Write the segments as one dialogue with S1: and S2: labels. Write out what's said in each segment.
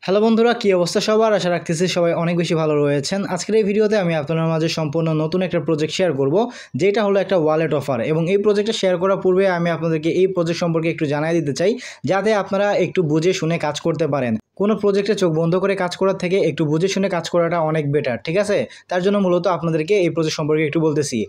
S1: Hello বন্ধুরা, কি অবস্থা সবার? আশা রাখতেছি সবাই অনেক বেশি ভালো রয়েছেন। আজকের এই ভিডিওতে আমি আপনাদের মাঝে সম্পূর্ণ নতুন একটা প্রজেক্ট শেয়ার করব, যেটা হলো একটা ওয়ালেট অফার। এবং এই প্রজেক্টটা শেয়ার করার পূর্বে আমি আপনাদেরকে এই প্রজেক্ট সম্পর্কে একটু জানিয়ে দিতে চাই, যাতে আপনারা একটু বুঝে শুনে কাজ করতে পারেন। কোনো প্রজেক্টে চোখ বন্ধ করে কাজ করার থেকে একটু বুঝে শুনে কাজ করাটা অনেক বেটার, ঠিক আছে? তার জন্য মূলত আপনাদেরকে এই প্রজেক্ট সম্পর্কে একটু বলতেছি।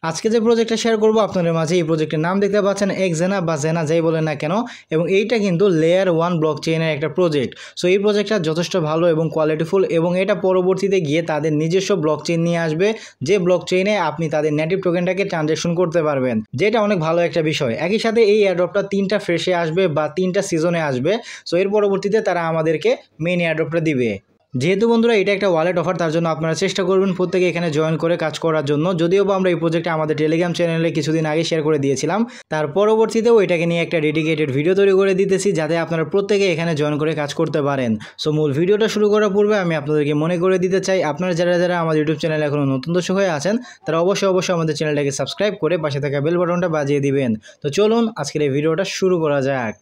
S1: আজকে যে প্রজেক্টটা শেয়ার করব আপনাদের মাঝে, এই প্রজেক্টের নাম দেখতে পাচ্ছেন এক্সেনা বা জেনা, যাই বলেন না কেন। এবং এইটা কিন্তু লেয়ার 1 ব্লক চেইনের একটা প্রজেক্ট। সো এই প্রজেক্টটা যথেষ্ট ভালো এবং কোয়ালিটিফুল, এবং এটা পরবর্তীতে গিয়ে তাদের নিজস্ব ব্লক চেইন নিয়ে আসবে, যে ব্লক চেইনে আপনি তাদের নেটিভ টোকেনটাকে ট্রানজ্যাকশন করতে পারবেন, যেটা অনেক ভালো একটা বিষয়। একই সাথে এই এয়ারড্রপটা 3টা ফ্রেশে আসবে বা 3টা সিজনে আসবে। সো এর পরবর্তীতে তারা আমাদেরকে মেইন এয়ারড্রপটা দিবে। যেহেতু বন্ধুরা এটা একটা ওয়ালেট অফার, তার জন্য আপনারা চেষ্টা করবেন প্রত্যেকে এখানে জয়েন করে কাজ করার জন্য। যদিও বা আমরা এই প্রজেক্টে আমাদের টেলিগ্রাম চ্যানেলে কিছুদিন আগে শেয়ার করে দিয়েছিলাম, তার পরবর্তীতেও এটাকে নিয়ে একটা ডেডিকেটেড ভিডিও তৈরি করে দিতেছি, যাতে আপনারা প্রত্যেকে এখানে জয়েন করে কাজ করতে পারেন। সো মূল ভিডিওটা শুরু করার পূর্বে আমি আপনাদেরকে মনে করে দিতে চাই, আপনারা যারা যারা আমাদের ইউটিউব চ্যানেলে এখনও নতুন দর্শক হয়ে আছেন, তারা অবশ্যই আমাদের চ্যানেলটাকে সাবস্ক্রাইব করে পাশে থাকা বেল বাটনটা বাজিয়ে দিবেন। তো চলুন আজকের এই ভিডিওটা শুরু করা যাক।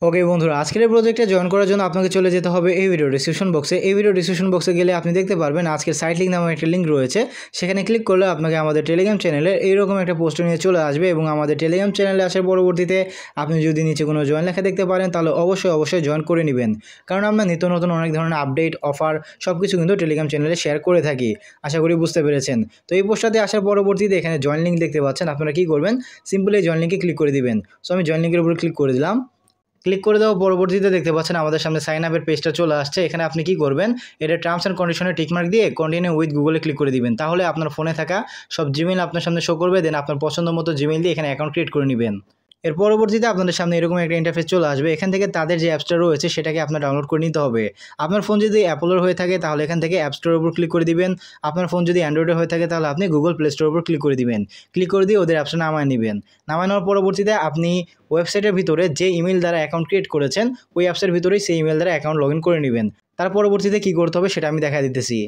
S1: ওকে বন্ধুরা, আজকের এই প্রজেক্টে জয়েন করার জন্য আপনাকে চলে যেতে হবে এই ভিডিও ডিসক্রিপশন বক্সে। এই ভিডিও ডিসক্রিপশন বক্সে গেলে আপনি দেখতে পারবেন আজকের সাইট লিঙ্ক নামে একটা লিঙ্ক রয়েছে। সেখানে ক্লিক করলে আপনাকে আমাদের টেলিগ্রাম চ্যানেলে এইরকম একটা পোস্ট নিয়ে চলে আসবে, এবং আমাদের টেলিগ্রাম চ্যানেলে আসার পরবর্তীতে আপনি যদি নিচে কোনো জয়েন লেখা দেখতে পারেন, তাহলে অবশ্যই জয়েন করে নেবেন। কারণ আমরা নিত্য নতুন অনেক ধরনের আপডেট, অফার সব কিছু কিন্তু টেলিগ্রাম চ্যানেলে শেয়ার করে থাকি। আশা করি বুঝতে পেরেছেন। তো এই পোস্টটাতে আসার পরবর্তীতে এখানে জয়েন লিঙ্ক দেখতে পাচ্ছেন। আপনারা কী করবেন, সিম্পলি এই জয়েন লিঙ্কে ক্লিক করে দিবেন। সো আমি জয়েন লিঙ্কের উপর ক্লিক করে দিলাম। ক্লিক করে দেওয়ার পরবর্তীতে দেখতে পাচ্ছেন আমাদের সামনে সাইন আপের পেজটা চলে আসছে। এখানে আপনি কি করবেন, এটা টার্মস অ্যান্ড কন্ডিশনে টিকমার্ক দিয়ে কন্টিনিউ উইথ গুগলে ক্লিক করে দিবেন। তাহলে আপনার ফোনে থাকা সব জিমেইল আপনার সামনে শো করবে। দেন আপনার পছন্দ মতো জিমেইল দিয়ে এখানে অ্যাকাউন্ট ক্রিয়েট করে নেবেন। এর পরবর্তীতে আপনাদের সামনে এরকম একটা ইন্টারফেস চলে আসবে। এখান থেকে তাদের যে অ্যাপসটা রয়েছে সেটাকে আপনার ডাউনলোড করে নিতে হবে। আপনার ফোন যদি অ্যাপলের হয়ে থাকে তাহলে এখান থেকে অ্যাপ স্টোরের উপর ক্লিক করে দিবেন। আপনার ফোন যদি অ্যান্ড্রয়েডের হয়ে থাকে তাহলে আপনি গুগল প্লে স্টোরের উপর ক্লিক করে দিবেন। ক্লিক করে দিয়ে ওদের অ্যাপসটা নামায় নেবেন। নামায় নেওয়ার পরবর্তীতে আপনি ওয়েবসাইটের ভিতরে যে ইমেল দ্বারা অ্যাকাউন্ট ক্রিয়েট করেছেন, ওই অ্যাপসের ভিতরেই সেই ইমেল দ্বারা অ্যাকাউন্ট লগ ইন করে নেবেন। তার পরবর্তীতে কী করতে হবে সেটা আমি দেখা দিতেছি।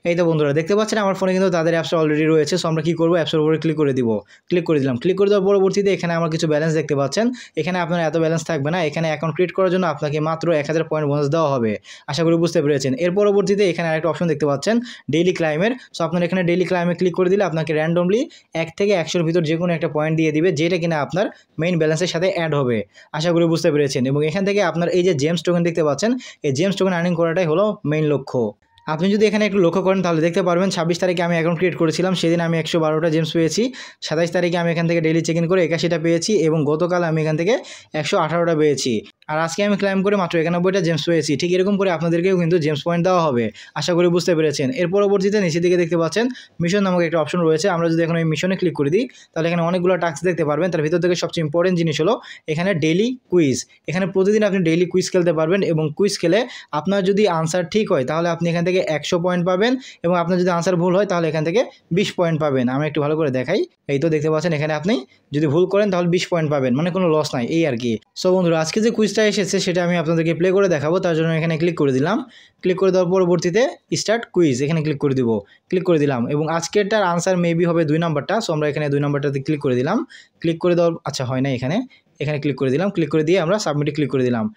S1: এই তো বন্ধুরা দেখতে পাচ্ছেন আমার ফোনে কিন্তু তাদের অ্যাপসটা অলরেডি রয়েছে। সো আমরা কী করবো, অ্যাপসের উপরে ক্লিক করে দিব। ক্লিক করে দিলাম। ক্লিক করে দেওয়ার পরবর্তীতে এখানে আমার কিছু ব্যালেন্স দেখতে পাচ্ছেন। এখানে আপনার এত ব্যালেন্স থাকবে না। এখানে অ্যাকাউন্ট ক্রিয়েট করার জন্য আপনাকে মাত্র 1000 পয়েন্ট বোনাস দেওয়া হবে। আশা করি বুঝতে পেরেছেন। এর পরবর্তীতে এখানে আরেকটা অপশন দেখতে পাচ্ছেন, ডেইলি ক্লাইমের। সো আপনার এখানে ডেইলি ক্লাইমে ক্লিক করে দিলে আপনাকে র্যান্ডমলি 1 থেকে 100-র ভিতর যে কোনো একটা পয়েন্ট দিয়ে দিবে, যেটা কিনা আপনার মেইন ব্যালেন্সের সাথে অ্যাড হবে। আশা করি বুঝতে পেরেছেন। এবং এখান থেকে আপনার এই যে জেমস টোকেন দেখতে পাচ্ছেন, এই জেমস টোকেন আর্নিং করাটাই হলো মেইন লক্ষ্য। আপনি যদি এখানে একটু লক্ষ্য করেন তাহলে দেখতে পারবেন 26 তারিখে আমি অ্যাকাউন্ট ক্রিয়েট করেছিলাম, সেদিন আমি 112টা জেমস পেয়েছি। 27 তারিখে আমি এখান থেকে ডেইলি চেক ইন করে 81টা পেয়েছি, এবং গতকাল আমি এখান থেকে 118টা পেয়েছি। আর আজকে আমি ক্লাইম করে মাত্র 91টা জেমস পেয়েছি। ঠিক এরকম করে আপনাদেরকেও কিন্তু জেমস পয়েন্ট দেওয়া হবে। আশা করি বুঝতে পেরেছেন। এর পরবর্তীতে নিচের দিকে দেখতে পাচ্ছেন মিশন নামক একটা অপশন রয়েছে। আমরা যদি এখন এই মিশনে ক্লিক করে দিই তাহলে এখানে অনেকগুলো টাস্ক দেখতে পারবেন। তার ভিতর থেকে সবচেয়ে ইম্পর্টেন্ট জিনিস হলো এখানে ডেইলি কুইজ। এখানে প্রতিদিন আপনি ডেইলি কুইজ খেলতে পারবেন, এবং কুইজ খেলে আপনার যদি আনসার ঠিক হয় তাহলে আপনি এখান থেকে 100 পয়েন্ট পাবেন, এবং আপনার যদি আনসার ভুল হয় তাহলে এখান থেকে 20 পয়েন্ট পাবেন। আমি একটু ভালো করে দেখাই। এই তো দেখতে পাচ্ছেন এখানে আপনি যদি ভুল করেন তাহলে 20 পয়েন্ট পাবেন, মানে কোনো লস নাই, এই আর কি। সো বন্ধুরা আজকে যে কুইজটা এসেছে সেটা আমি আপনাদেরকে প্লে করে দেখাবো। তার জন্য এখানে ক্লিক করে দিলাম। ক্লিক করে দেওয়ার পরবর্তীতে স্টার্ট কুইজ এখানে ক্লিক করে দিব। ক্লিক করে দিলাম, এবং আজকেরটার আনসার মেবি হবে 2 নাম্বারটা। সো আমরা এখানে 2 নাম্বারটাতে ক্লিক করে দিলাম। ক্লিক করে দেওয়ার আচ্ছা হয় না, এখানে ক্লিক করে দিলাম। ক্লিক করে দিয়ে আমরা সাবমিটে ক্লিক করে দিলাম।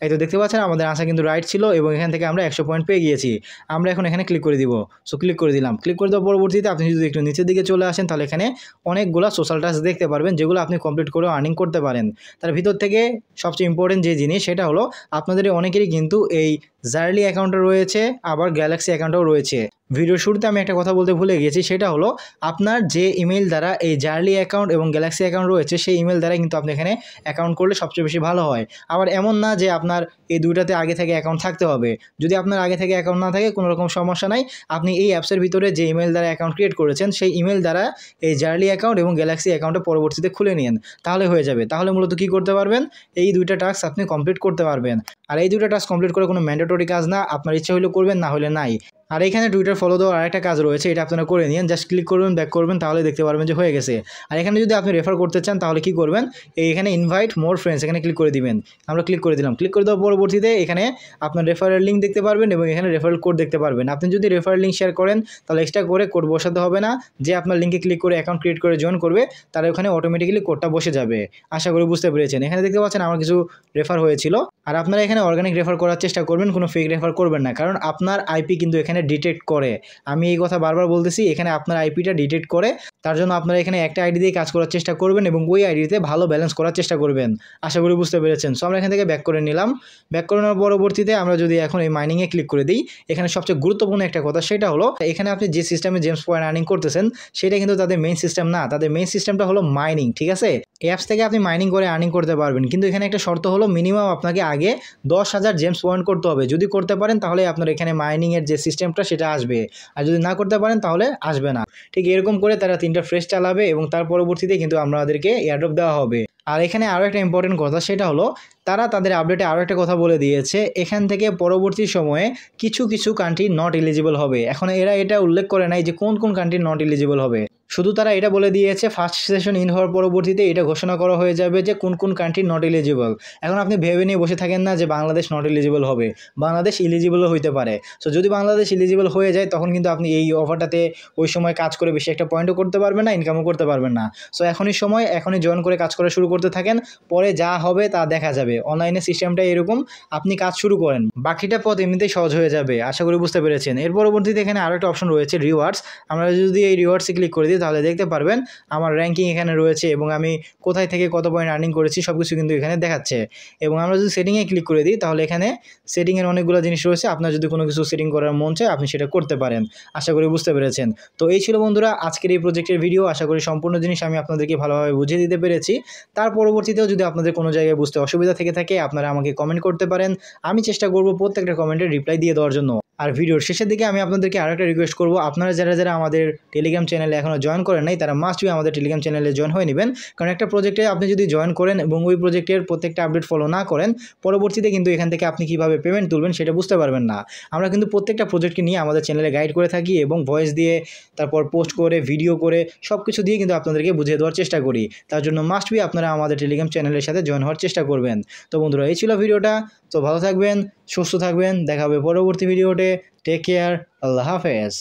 S1: এই তো দেখতে পাচ্ছেন আমাদের আনসার কিন্তু রাইট ছিল, এবং এখান থেকে আমরা 100 পয়েন্ট পেয়ে গিয়েছি। আমরা এখন এখানে ক্লিক করে দিব। সো ক্লিক করে দিলাম। ক্লিক করে দেওয়ার পরবর্তীতে আপনি যদি একটু নিচের দিকে চলে আসেন তাহলে এখানে অনেকগুলো সোশ্যাল টাস্ক দেখতে পারবেন, যেগুলো আপনি কমপ্লিট করে আর্নিং করতে পারেন। তার ভিতর থেকে সবচেয়ে ইম্পর্টেন্ট যে জিনিস সেটা হলো আপনাদের অনেকেরই কিন্তু এই জার্লি অ্যাকাউন্টও রয়েছে, আবার গ্যালাক্সি অ্যাকাউন্টও রয়েছে। ভিডিওর শুরুতে আমি একটা কথা বলতে ভুলে গেছি, সেটা হলো আপনার যে ইমেল দ্বারা এই জার্লি অ্যাকাউন্ট এবং গ্যালাক্সি অ্যাকাউন্ট রয়েছে, সেই ইমেল দ্বারা কিন্তু আপনি এখানে অ্যাকাউন্ট করলে সবচেয়ে বেশি ভালো হয়। আবার এমন না যে আপনার এই দুইটাতে আগে থেকে অ্যাকাউন্ট থাকতে হবে। যদি আপনার আগে থেকে অ্যাকাউন্ট না থাকে কোনো রকম সমস্যা নাই। আপনি এই অ্যাপসের ভিতরে যে ইমেল দ্বারা অ্যাকাউন্ট ক্রিয়েট করেছেন সেই ইমেল দ্বারা এই জার্লি অ্যাকাউন্ট এবং গ্যালাক্সি অ্যাকাউন্টে পরবর্তীতে খুলে নিন, তাহলে হয়ে যাবে। তাহলে মূলত কী করতে পারবেন, এই দুইটা টাস্ক আপনি কমপ্লিট করতে পারবেন। আর এই দুইটা টাস্ক কমপ্লিট করে কোনো ম্যান্ডেটরি কাজ না, আপনার ইচ্ছে হলে করবেন, না হলে নাই। আর এখানে টুইটার ফলো দেওয়ার আরেকটা কাজ রয়েছে, এটা আপনারা করে নিন। জাস্ট ক্লিক করবেন, ব্যাক করবেন, তাহলে দেখতে পারবেন যে হয়ে গেছে। আর এখানে যদি আপনি রেফার করতে চান তাহলে কি করবেন, এখানে ইনভাইট মোর ফ্রেন্ডস এখানে ক্লিক করে দিবেন। আমরা ক্লিক করে দিলাম। ক্লিক করে দেওয়ার পরবর্তীতে এখানে আপনার রেফারেল লিঙ্ক দেখতে পারবেন এবং এখানে রেফারেল কোড দেখতে পারবেন। আপনি যদি রেফারেল লিঙ্ক শেয়ার করেন তাহলে এক্সট্রা করে কোড বসাতে হবে না। যে আপনার লিঙ্কে ক্লিক করে অ্যাকাউন্ট ক্রিয়েট করে জয়েন করবে তার ওখানে অটোমেটিক্যালি কোডটা বসে যাবে। আশা করি বুঝতে পেরেছেন। এখানে দেখতে পাচ্ছেন আমার কিছু রেফার হয়েছিল। আর আপনারা এখানে অর্গানিক রেফার করার চেষ্টা করবেন, কোনো ফেক রেফার করবেন না, কারণ আপনার আইপি কিন্তু এখানে ডিটেক্ট করে। আমি এই কথা বারবার বলতেছি, এখানে আপনার আইপিটা ডিটেক্ট করে। তার জন্য আপনারা এখানে একটা আইডি দিয়ে কাজ করার চেষ্টা করবেন এবং ওই আইডিতে ভালো ব্যালেন্স করার চেষ্টা করবেন। আশা করি বুঝতে পেরেছেন। সো আমরা এখান থেকে ব্যাক করে নিলাম। ব্যাক করে নেওয়ার পরবর্তীতে আমরা যদি এখন এই মাইনিংয়ে ক্লিক করে দিই, এখানে সবচেয়ে গুরুত্বপূর্ণ একটা কথা, সেটা হলো এখানে আপনি যে সিস্টেমে জেমস পয়েন্ট আর্নিং করতেছেন সেটা কিন্তু তাদের মেইন সিস্টেম না। তাদের মেইন সিস্টেমটা হলো মাইনিং, ঠিক আছে? অ্যাপস থেকে আপনি মাইনিং করে আর্নিং করতে পারবেন, কিন্তু এখানে একটা শর্ত হলো মিনিমাম আপনাকে আগে 10,000 জেমস পয়েন্ট করতে হবে। যদি করতে পারেন তাহলে আপনার এখানে মাইনিংয়ের যে সিস্টেমটা সেটা আসবে, আর যদি না করতে পারেন তাহলে আসবে না। ঠিক এরকম করে তারা 3টা ফ্রেশ চালাবে এবং তার পরবর্তীতে কিন্তু আমাদেরকে এয়ারড্রপ দেওয়া হবে। আর এখানে আরও একটা ইম্পর্টেন্ট কথা, সেটা হলো তারা তাদের আপডেটে আরও একটা কথা বলে দিয়েছে, এখান থেকে পরবর্তী সময়ে কিছু কিছু কান্ট্রি নট এলিজিবল হবে। এখন এরা এটা উল্লেখ করে নাই যে কোন কোন কান্ট্রি নট এলিজিবল হবে, শুধু তারা এটা বলে দিয়েছে ফার্স্ট সেশন ইন হওয়ার পরবর্তীতে এটা ঘোষণা করা হয়ে যাবে যে কোন কোন কান্ট্রি নট এলিজিবল। এখন আপনি ভেবে নিয়ে বসে থাকেন না যে বাংলাদেশ নট এলিজিবল হবে, বাংলাদেশ এলিজিবলও হইতে পারে। সো যদি বাংলাদেশ এলিজিবল হয়ে যায় তখন কিন্তু আপনি এই অফারটাতে ওই সময় কাজ করে বেশি একটা পয়েন্টও করতে পারবেন না, ইনকামও করতে পারবেন না। সো এখনই সময়, এখনই জয়েন করে কাজ করা শুরু করতে থাকেন, পরে যা হবে তা দেখা যাবে। অনলাইনে সিস্টেমটা এরকম, আপনি কাজ শুরু করেন, বাকিটা পথ এমনিতেই সহজ হয়ে যাবে। আশা করি বুঝতে পেরেছেন। এর পরবর্তীতে এখানে আরও একটা অপশন রয়েছে রিওয়ার্ডস। আমরা যদি এই রিওয়ার্ডসে ক্লিক করে দিই তাহলে দেখতে পারবেন আমার র্যাঙ্কিং এখানে রয়েছে এবং আমি কোথায় থেকে কত পয়েন্ট আর্নিং করেছি সব কিছু কিন্তু এখানে দেখাচ্ছে। এবং আমরা যদি সেটিংয়ে ক্লিক করে দিই তাহলে এখানে সেটিংয়ের অনেকগুলো জিনিস রয়েছে, আপনার যদি কোনো কিছু সেটিং করার মন চায় আপনি সেটা করতে পারেন। আশা করি বুঝতে পেরেছেন। তো এই ছিল বন্ধুরা আজকের এই প্রজেক্টের ভিডিও। আশা করি সম্পূর্ণ জিনিস আমি আপনাদেরকে ভালোভাবে বুঝিয়ে দিতে পেরেছি। তার পরবর্তীতেও যদি আপনাদের কোনো জায়গায় বুঝতে অসুবিধা থেকে থাকে আপনারা আমাকে কমেন্ট করতে পারেন, আমি চেষ্টা করব প্রত্যেকটা কমেন্টের রিপ্লাই দিয়ে দেওয়ার জন্য। আর ভিডিওর শেষের দিকে আমি আপনাদেরকে আরেকটা রিকোয়েস্ট করব, আপনারা যারা যারা আমাদের টেলিগ্রাম চ্যানেলে এখনও জয়েন করেন নাই তারা মাস্ট বি আমাদের টেলিগ্রাম চ্যানেলে জয়েন হয়ে নেবেন। কারণ একটা প্রজেক্টে আপনি যদি জয়েন করেন এবং ওই প্রজেক্টের প্রত্যেকটা আপডেট ফলো না করেন, পরবর্তীতে কিন্তু এখান থেকে আপনি কীভাবে পেমেন্ট তুলবেন সেটা বুঝতে পারবেন না। আমরা কিন্তু প্রত্যেকটা প্রজেক্টকে নিয়ে আমাদের চ্যানেলে গাইড করে থাকি এবং ভয়েস দিয়ে, তারপর পোস্ট করে, ভিডিও করে, সব কিছু দিয়ে কিন্তু আপনাদেরকে বুঝিয়ে দেওয়ার চেষ্টা করি। তার জন্য মাস্ট বি আপনারা আমাদের টেলিগ্রাম চ্যানেলের সাথে জয়েন হওয়ার চেষ্টা করবেন। তো বন্ধুরা এই ছিল ভিডিওটা। তো ভালো থাকবেন, সুস্থ থাকবেন, দেখা হবে পরবর্তী ভিডিওতে। টেক কেয়ার, আল্লাহ হাফেজ।